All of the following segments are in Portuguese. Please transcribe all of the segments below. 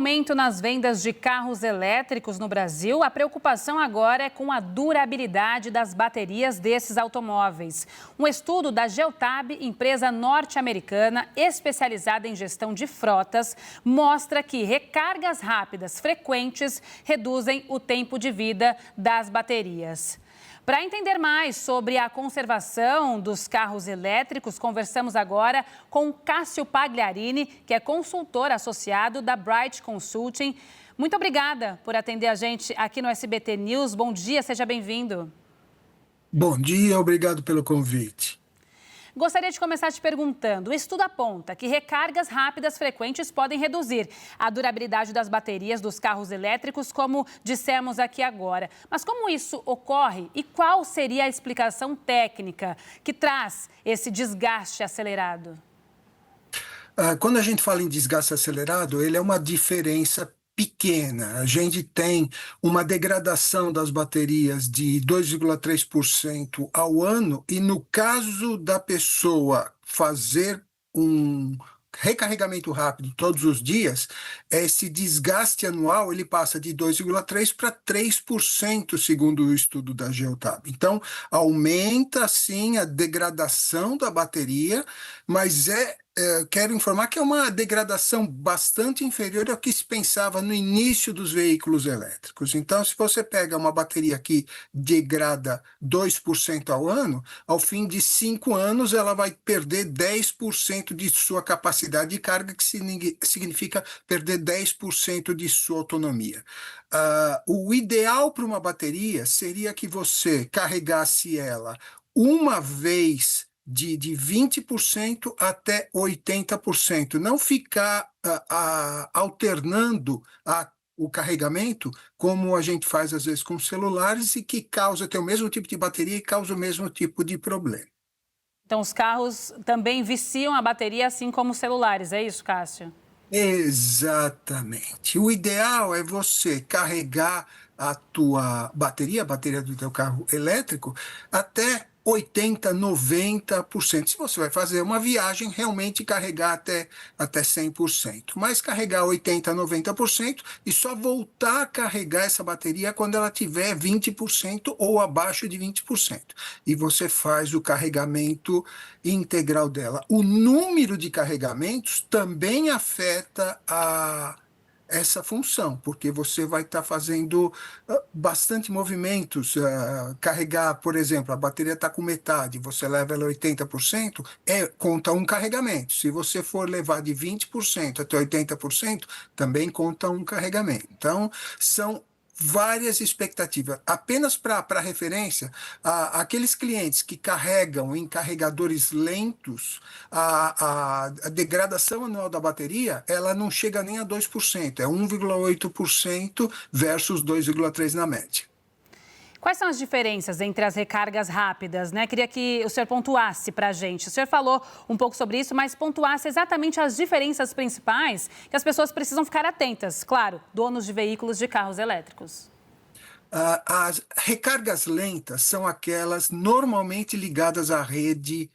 Aumento nas vendas de carros elétricos no Brasil, a preocupação agora é com a durabilidade das baterias desses automóveis. Um estudo da Geotab, empresa norte-americana especializada em gestão de frotas, mostra que recargas rápidas frequentes reduzem o tempo de vida das baterias. Para entender mais sobre a conservação dos carros elétricos, conversamos agora com Cássio Pagliarini, que é consultor associado da Bright Consulting. Muito obrigada por atender a gente aqui no SBT News. Bom dia, seja bem-vindo. Bom dia, obrigado pelo convite. Gostaria de começar te perguntando, o estudo aponta que recargas rápidas frequentes podem reduzir a durabilidade das baterias dos carros elétricos, como dissemos aqui agora. Mas como isso ocorre e qual seria a explicação técnica que traz esse desgaste acelerado? Quando a gente fala em desgaste acelerado, ele é uma diferença pequena. A gente tem uma degradação das baterias de 2,3% ao ano e no caso da pessoa fazer um recarregamento rápido todos os dias, esse desgaste anual ele passa de 2,3% para 3%, segundo o estudo da Geotab. Então, aumenta sim a degradação da bateria, mas quero informar que é uma degradação bastante inferior ao que se pensava no início dos veículos elétricos. Então, se você pega uma bateria que degrada 2% ao ano, ao fim de 5 anos ela vai perder 10% de sua capacidade de carga, que significa perder 10% de sua autonomia. O ideal para uma bateria seria que você carregasse ela uma vez de 20% até 80%. Não ficar alternando o carregamento, como a gente faz às vezes com celulares, e que tem o mesmo tipo de bateria e causa o mesmo tipo de problema. Então, os carros também viciam a bateria, assim como os celulares, é isso, Cássio? Exatamente. O ideal é você carregar a bateria do teu carro elétrico, até 80%, 90%. Se você vai fazer uma viagem, realmente carregar até 100%. Mas carregar 80%, 90% e só voltar a carregar essa bateria quando ela tiver 20% ou abaixo de 20%. E você faz o carregamento integral dela. O número de carregamentos também afeta essa função, porque você vai estar fazendo bastante movimentos. Carregar, por exemplo, a bateria está com metade, você leva ela 80%, conta um carregamento. Se você for levar de 20% até 80%, também conta um carregamento. Então, são várias expectativas. Apenas para referência, aqueles clientes que carregam em carregadores lentos, a degradação anual da bateria, ela não chega nem a 2%, é 1,8% versus 2,3% na média. Quais são as diferenças entre as recargas rápidas, né? Queria que o senhor pontuasse para a gente. O senhor falou um pouco sobre isso, mas pontuasse exatamente as diferenças principais que as pessoas precisam ficar atentas. Claro, donos de veículos de carros elétricos. As recargas lentas são aquelas normalmente ligadas à rede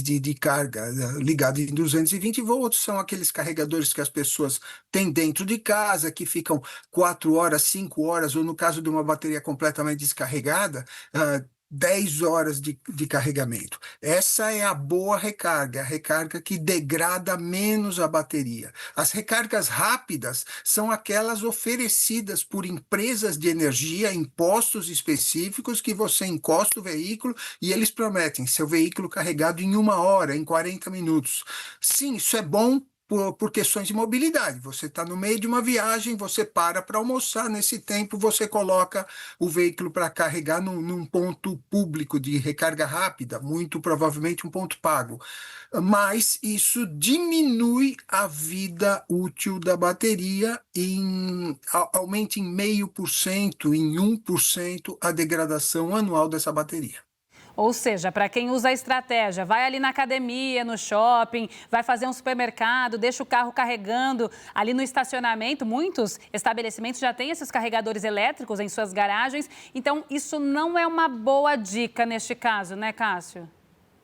de carga, ligada em 220 volts, são aqueles carregadores que as pessoas têm dentro de casa, que ficam 4 horas, 5 horas, ou no caso de uma bateria completamente descarregada, 10 horas de carregamento. Essa é a boa recarga, a recarga que degrada menos a bateria. As recargas rápidas são aquelas oferecidas por empresas de energia em postos específicos, que você encosta o veículo e eles prometem seu veículo carregado em 1 hora, em 40 minutos. Sim, isso é bom por questões de mobilidade. Você está no meio de uma viagem, você para almoçar, nesse tempo você coloca o veículo para carregar num ponto público de recarga rápida, muito provavelmente um ponto pago. Mas isso diminui a vida útil da bateria, aumenta em 0,5%, em 1% a degradação anual dessa bateria. Ou seja, para quem usa a estratégia, vai ali na academia, no shopping, vai fazer um supermercado, deixa o carro carregando ali no estacionamento. Muitos estabelecimentos já têm esses carregadores elétricos em suas garagens. Então, isso não é uma boa dica neste caso, né, Cássio?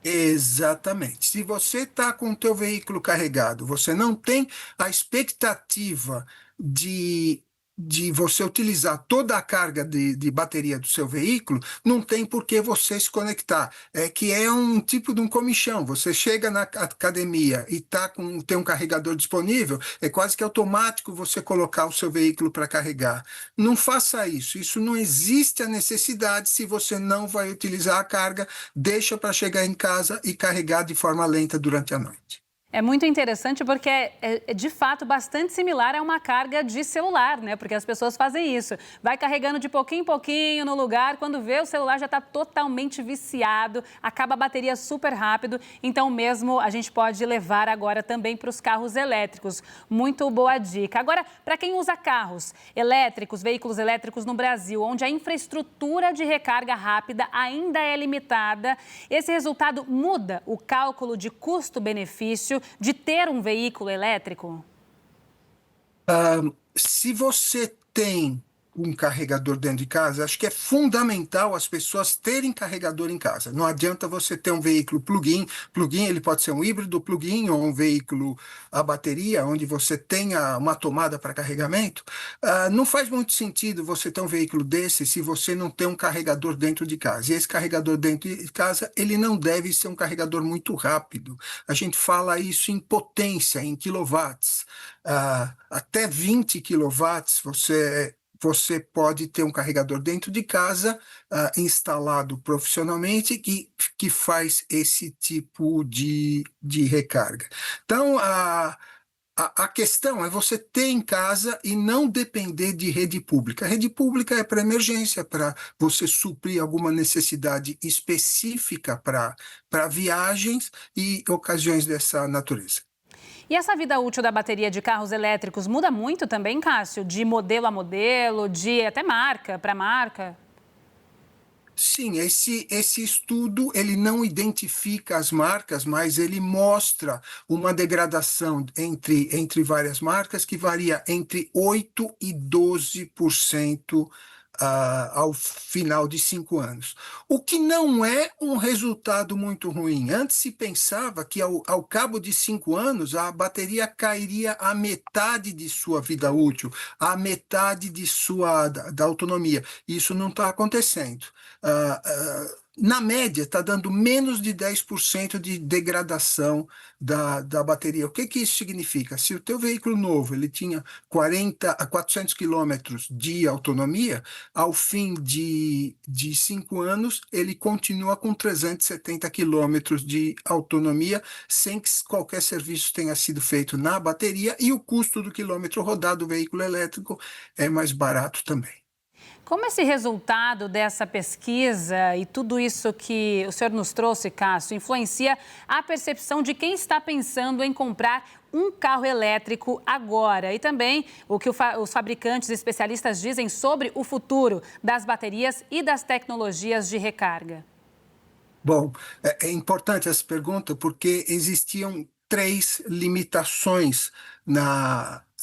Exatamente. Se você está com o teu veículo carregado, você não tem a expectativa de, de você utilizar toda a carga de bateria do seu veículo, não tem por que você se conectar. É que é um tipo de um comichão. Você chega na academia e tem um carregador disponível, é quase que automático você colocar o seu veículo para carregar. Não faça isso. Isso não existe a necessidade se você não vai utilizar a carga, deixa para chegar em casa e carregar de forma lenta durante a noite. É muito interessante porque é de fato bastante similar a uma carga de celular, né? Porque as pessoas fazem isso. Vai carregando de pouquinho em pouquinho no lugar, quando vê o celular já está totalmente viciado, acaba a bateria super rápido. Então mesmo a gente pode levar agora também para os carros elétricos. Muito boa dica. Agora, para quem usa carros elétricos, veículos elétricos no Brasil, onde a infraestrutura de recarga rápida ainda é limitada, esse resultado muda o cálculo de custo-benefício de ter um veículo elétrico? Se você tem um carregador dentro de casa, acho que é fundamental as pessoas terem carregador em casa. Não adianta você ter um veículo plug-in. Plug-in, ele pode ser um híbrido plug-in ou um veículo a bateria, onde você tenha uma tomada para carregamento. Não faz muito sentido você ter um veículo desse se você não tem um carregador dentro de casa. E esse carregador dentro de casa, ele não deve ser um carregador muito rápido. A gente fala isso em potência, em quilowatts. Até 20 quilowatts você pode ter um carregador dentro de casa, instalado profissionalmente, que faz esse tipo de recarga. Então, a questão é você ter em casa e não depender de rede pública. A rede pública é para emergência, para você suprir alguma necessidade específica para viagens e ocasiões dessa natureza. E essa vida útil da bateria de carros elétricos muda muito também, Cássio? De modelo a modelo, de até marca para marca? Sim, esse estudo ele não identifica as marcas, mas ele mostra uma degradação entre várias marcas que varia entre 8% e 12% ao final de 5 anos. O que não é um resultado muito ruim. Antes se pensava que ao cabo de 5 anos a bateria cairia à metade de sua vida útil, à metade da autonomia. Isso não está acontecendo. Na média, está dando menos de 10% de degradação da bateria. O que isso significa? Se o teu veículo novo ele tinha 40 a 400 quilômetros de autonomia, ao fim de 5 anos, ele continua com 370 quilômetros de autonomia, sem que qualquer serviço tenha sido feito na bateria, e o custo do quilômetro rodado do veículo elétrico é mais barato também. Como esse resultado dessa pesquisa e tudo isso que o senhor nos trouxe, Cássio, influencia a percepção de quem está pensando em comprar um carro elétrico agora? E também o que os fabricantes e especialistas dizem sobre o futuro das baterias e das tecnologias de recarga? Bom, é importante essa pergunta porque existiam 3 limitações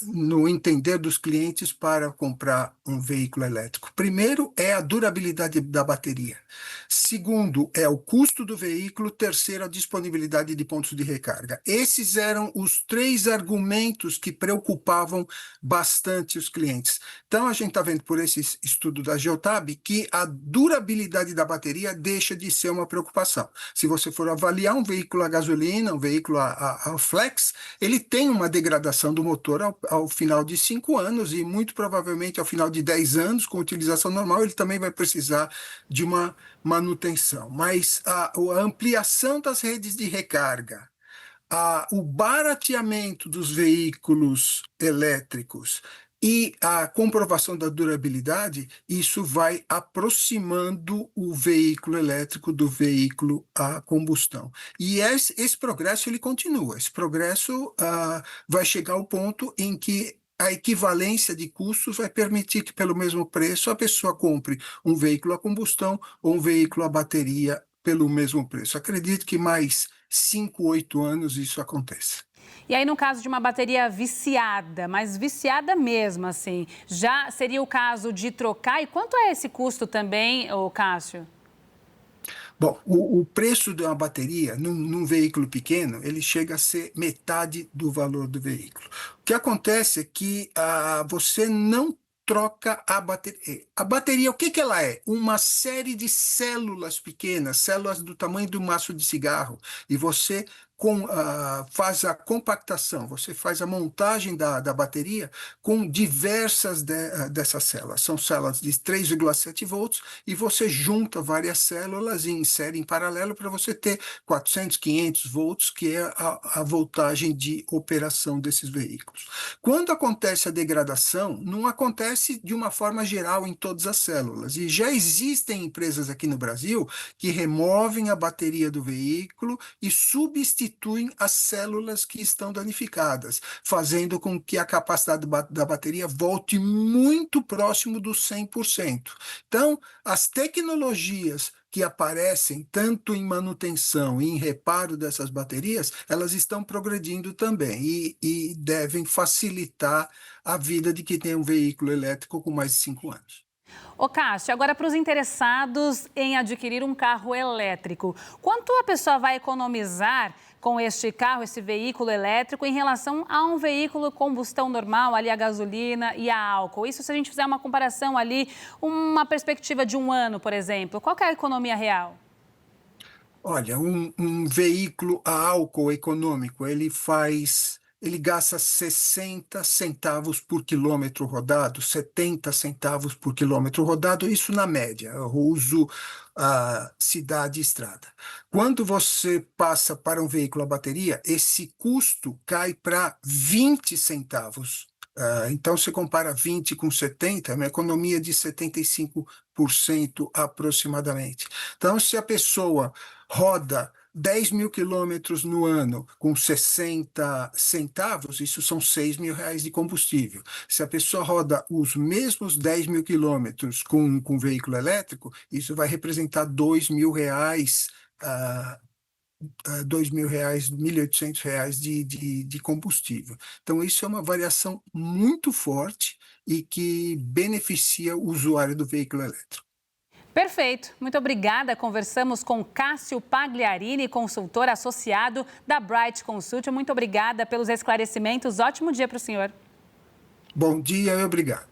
no entender dos clientes para comprar um veículo elétrico. Primeiro é a durabilidade da bateria. Segundo é o custo do veículo. Terceiro, a disponibilidade de pontos de recarga. Esses eram os 3 argumentos que preocupavam bastante os clientes. Então, a gente está vendo por esse estudo da Geotab que a durabilidade da bateria deixa de ser uma preocupação. Se você for avaliar um veículo a gasolina, um veículo a flex, ele tem uma degradação do motor ao final de 5 anos e muito provavelmente ao final de 10 anos, com utilização normal, ele também vai precisar de uma manutenção. Mas a ampliação das redes de recarga, o barateamento dos veículos elétricos e a comprovação da durabilidade, isso vai aproximando o veículo elétrico do veículo a combustão. E esse progresso ele continua. Esse progresso vai chegar ao ponto em que a equivalência de custos vai permitir que, pelo mesmo preço, a pessoa compre um veículo a combustão ou um veículo a bateria pelo mesmo preço. Acredito que mais 5, 8 anos isso aconteça. E aí, no caso de uma bateria viciada, mas viciada mesmo, assim, já seria o caso de trocar? E quanto é esse custo também, Cássio? Bom, o preço de uma bateria num veículo pequeno, ele chega a ser metade do valor do veículo. O que acontece é que você não troca a bateria. A bateria, o que que ela é? Uma série de células pequenas, células do tamanho do maço de cigarro, e você faz a compactação, você faz a montagem da bateria com diversas dessas células. São células de 3,7 volts e você junta várias células em série em paralelo para você ter 400, 500 volts, que é a voltagem de operação desses veículos. Quando acontece a degradação, não acontece de uma forma geral em todas as células. E já existem empresas aqui no Brasil que removem a bateria do veículo e substituem as células que estão danificadas, fazendo com que a capacidade da bateria volte muito próximo do 100%. Então, as tecnologias que aparecem tanto em manutenção e em reparo dessas baterias, elas estão progredindo também e devem facilitar a vida de quem tem um veículo elétrico com mais de 5 anos. Ô, Cássio, agora para os interessados em adquirir um carro elétrico, quanto a pessoa vai economizar com este carro, esse veículo elétrico, em relação a um veículo combustão normal, ali a gasolina e a álcool? Isso se a gente fizer uma comparação ali, uma perspectiva de um ano, por exemplo, qual que é a economia real? Olha, um veículo a álcool econômico, ele gasta 60 centavos por quilômetro rodado, 70 centavos por quilômetro rodado, isso na média, eu uso cidade e estrada. Quando você passa para um veículo a bateria, esse custo cai para 20 centavos. Então, se compara 20 com 70, é uma economia de 75% aproximadamente. Então, se a pessoa roda 10 mil quilômetros no ano com 60 centavos, isso são 6 mil reais de combustível. Se a pessoa roda os mesmos 10 mil quilômetros com veículo elétrico, isso vai representar 2 mil reais, R$ 1.800 de combustível. Então, isso é uma variação muito forte e que beneficia o usuário do veículo elétrico. Perfeito. Muito obrigada. Conversamos com Cássio Pagliarini, consultor associado da Bright Consult. Muito obrigada pelos esclarecimentos. Ótimo dia para o senhor. Bom dia e obrigado.